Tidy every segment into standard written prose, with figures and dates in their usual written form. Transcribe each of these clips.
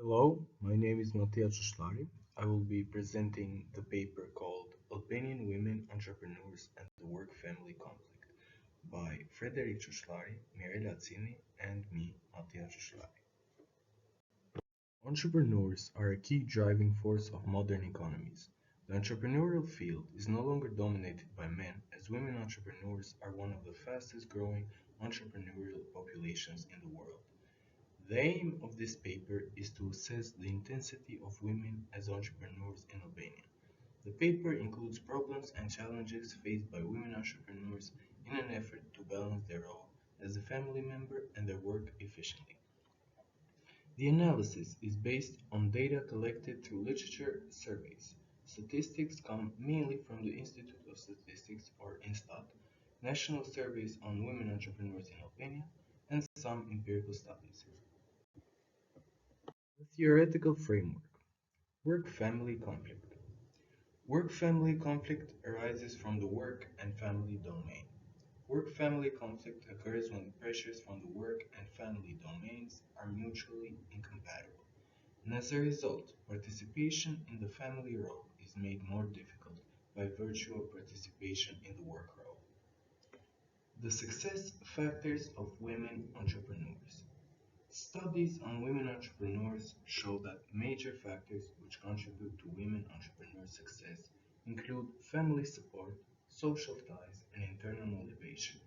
Hello, my name is Matia CUCLLARİ. I will be presenting the paper called Albanian Women Entrepreneurs and the Work-Family Conflict by Frederik CUCLLARİ, Mirela CİNİ, and me, Matia CUCLLARİ. Entrepreneurs are a key driving force of modern economies. The entrepreneurial field is no longer dominated by men, as women entrepreneurs are one of the fastest growing entrepreneurial populations in the world. The aim of this paper is to assess the intensity of women as entrepreneurs in Albania. The paper includes problems and challenges faced by women entrepreneurs in an effort to balance their role as a family member and their work efficiently. The analysis is based on data collected through literature surveys. Statistics come mainly from the Institute of Statistics or INSTAT, national surveys on women entrepreneurs in Albania, and some empirical studies. The theoretical framework. Work-family conflict. Work-family conflict arises from the work and family domain. Work-family conflict occurs when pressures from the work and family domains are mutually incompatible, and as a result, participation in the family role is made more difficult by virtue of participation in the work role. The success factors of women entrepreneurs. Studies on women entrepreneurs show that major factors which contribute to women entrepreneur success include family support, social ties, and internal motivation,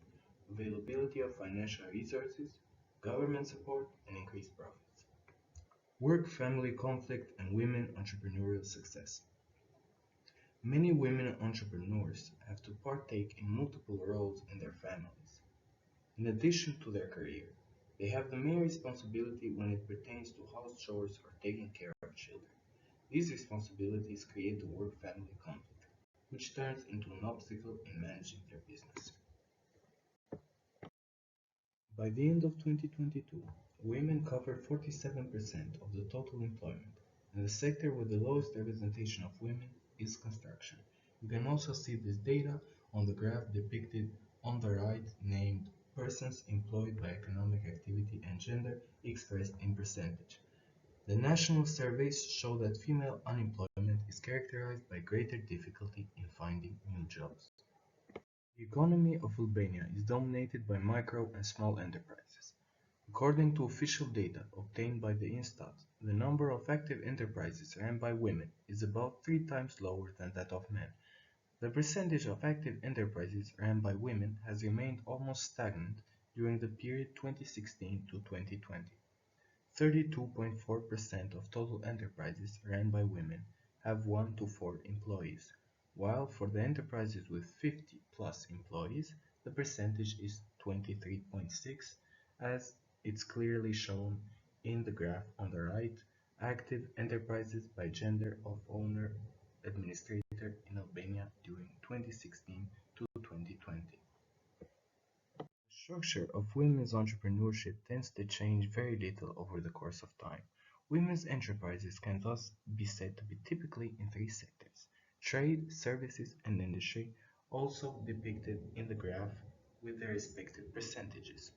availability of financial resources, government support, and increased profits. Work-family conflict and women entrepreneurial success. Many women entrepreneurs have to partake in multiple roles in their families. In addition to their career, they have the main responsibility when it pertains to house chores or taking care of children. These responsibilities create the work-family conflict, which turns into an obstacle in managing their business. By the end of 2022, women cover 47% of the total employment, and the sector with the lowest representation of women is construction. You can also see this data on the graph depicted on the right, named persons employed by economic activity and gender expressed in percentage. The national surveys show that female unemployment is characterized by greater difficulty in finding new jobs. The economy of Albania is dominated by micro and small enterprises. According to official data obtained by the Instat, the number of active enterprises ran by women is about 3 times lower than that of men. The percentage of active enterprises ran by women has remained almost stagnant during the period 2016 to 2020. 32.4% of total enterprises ran by women have 1 to 4 employees, while for the enterprises with 50 plus employees, the percentage is 23.6, as it's clearly shown in the graph on the right. Active enterprises by gender of owner administrator in Albania during 2016 to 2020. The structure of women's entrepreneurship tends to change very little over the course of time. Women's enterprises can thus be said to be typically in 3 sectors: trade, services, and industry, also depicted in the graph with their respective percentages.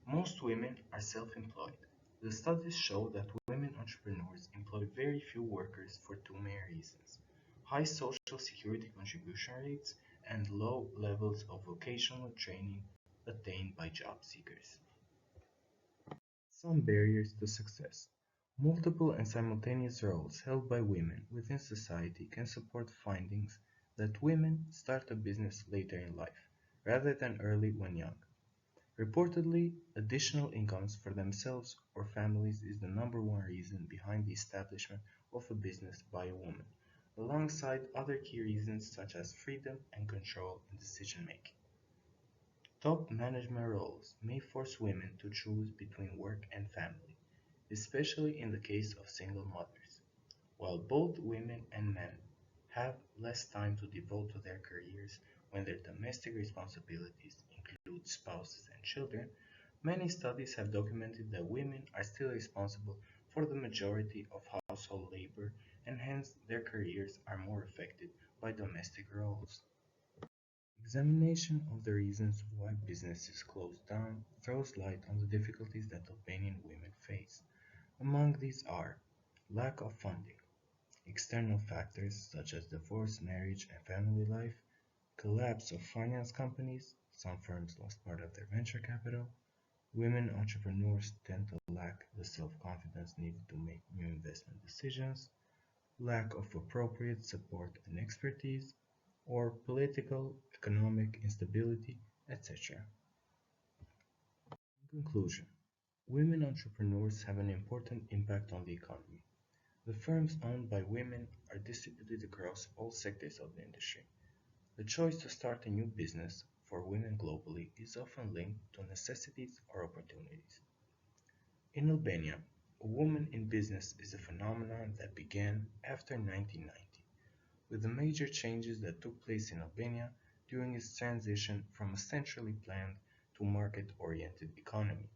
Most women are self-employed. The studies show that women entrepreneurs employ very few workers for two main reasons: high social security contribution rates and low levels of vocational training attained by job seekers. Some barriers to success. Multiple and simultaneous roles held by women within society can support findings that women start a business later in life, rather than early when young. Reportedly, additional incomes for themselves or families is the number one reason behind the establishment of a business by a woman, alongside other key reasons such as freedom and control in decision making. Top management roles may force women to choose between work and family, especially in the case of single mothers. While both women and men have less time to devote to their careers when their domestic responsibilities include spouses and children, many studies have documented that women are still responsible for the majority of household labor, and hence their careers are more affected by domestic roles. Examination of the reasons why businesses close down throws light on the difficulties that Albanian women face. Among these are lack of funding, external factors such as divorce, marriage, and family life, collapse of finance companies, some firms lost part of their venture capital, women entrepreneurs tend to lack the self-confidence needed to make new investment decisions, lack of appropriate support and expertise, or political, economic instability, etc. In conclusion, women entrepreneurs have an important impact on the economy. The firms owned by women are distributed across all sectors of the industry. The choice to start a new business for women globally is often linked to necessities or opportunities. In Albania, a woman in business is a phenomenon that began after 1990, with the major changes that took place in Albania during its transition from a centrally planned to market-oriented economy.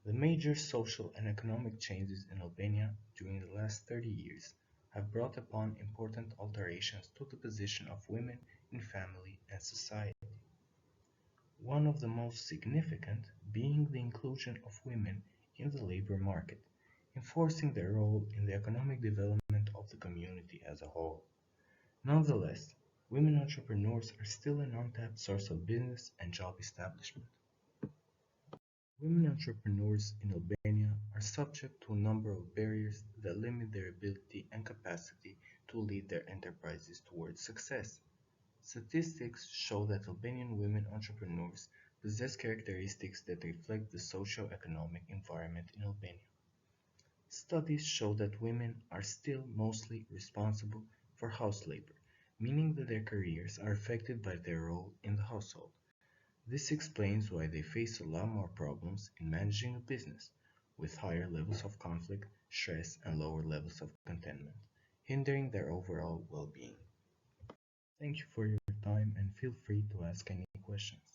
The major social and economic changes in Albania during the last 30 years have brought upon important alterations to the position of women in family and society. One of the most significant being the inclusion of women in the labor market, enforcing their role in the economic development of the community as a whole. Nonetheless, women entrepreneurs are still an untapped source of business and job establishment. Women entrepreneurs in Albania are subject to a number of barriers that limit their ability and capacity to lead their enterprises towards success. Statistics show that Albanian women entrepreneurs possess characteristics that reflect the socio-economic environment in Albania. Studies show that women are still mostly responsible for house labor, meaning that their careers are affected by their role in the household. This explains why they face a lot more problems in managing a business, with higher levels of conflict, stress, and lower levels of contentment, hindering their overall well-being. Thank you for your time and feel free to ask any questions.